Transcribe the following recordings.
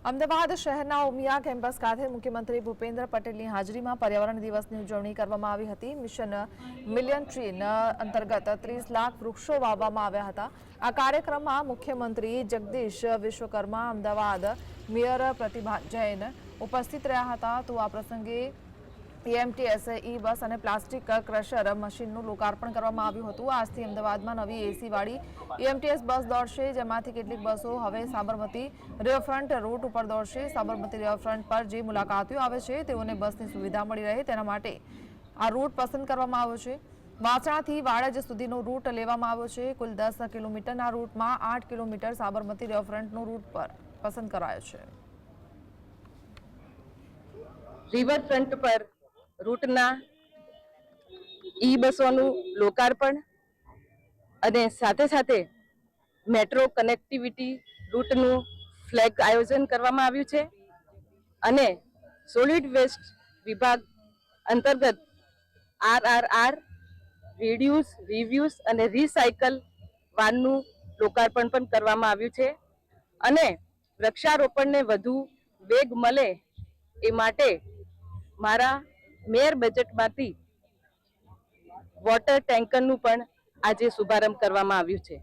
અમદાવાદ શહેરના ઉમિયા કેમ્પસ ખાતે મુખ્યમંત્રી ભૂપેન્દ્ર પટેલની હાજરીમાં પર્યાવરણ દિવસની ઉજવણી કરવામાં આવી હતી। મિશન મિલિયન ટ્રી અંતર્ગત 30 લાખ વૃક્ષો વાવવામાં આવ્યા હતા। આ કાર્યક્રમમાં મુખ્યમંત્રી જગદીશ વિશ્વકર્મા, અમદાવાદ મેયર પ્રતિભા જૈન ઉપસ્થિત રહ્યા હતા। તો આ પ્રસંગે EMTS બસ અને પ્લાસ્ટિક ક્રશર મશીનનું લોકાર્પણ કરવામાં આવ્યું હતું। આજથી અમદાવાદમાં નવી એસી વાળી EMTS બસ દોડશે, જેમાંથી કેટલીક બસો હવે સાબરમતી રિવરફ્રન્ટ રૂટ ઉપર દોડશે। સાબરમતી રિવરફ્રન્ટ પર જે મુલાકાતીઓ આવે છે તેઓને બસની સુવિધા મળી રહે તેના માટે આ રૂટ પસંદ કરવામાં આવ્યો છે। વાસણાથી વાડજ સુધીનો રૂટ લેવામાં આવ્યો છે। કુલ 10 કિલોમીટરના રૂટમાં 8 કિલોમીટર સાબરમતી રિવરફ્રન્ટનો રૂટ પર પસંદ કરાયો છે। રિવરફ્રન્ટ પર રૂટના બસોનું લોકાર્પણ અને સાથે સાથે મેટ્રો કનેક્ટિવિટી રૂટનું ફ્લેગ આયોજન કરવામાં આવ્યું છે અને સોલિડ વેસ્ટ વિભાગ અંતર્ગત RRR રીડ્યુસ, રિવ્યુઝ અને રિસાયકલ વાનનું લોકાર્પણ પણ કરવામાં આવ્યું છે અને વૃક્ષારોપણને વધુ વેગ મળે એ માટે મારા મેયર બજેટમાંથી વોટર ટેન્કરનું પણ આજે શુભારંભ કરવામાં આવ્યું છે।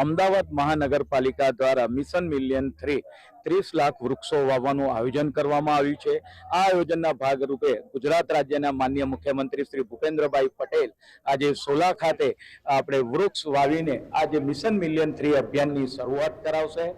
અમદાવાદ મહાનગરપાલિકા દ્વારા મિશન મિલિયન 30 લાખ વૃક્ષો વાવવાનું આયોજન કરવામાં આવ્યું છે। આ આયોજનના ભાગરૂપે ગુજરાત રાજ્યના માનનીય મુખ્યમંત્રી શ્રી ભૂપેન્દ્રભાઈ પટેલ આજે સોલા ખાતે આપણે વૃક્ષ વાવીને આજે મિશન મિલિયન 3 અભિયાનની શરૂઆત કરાવશે।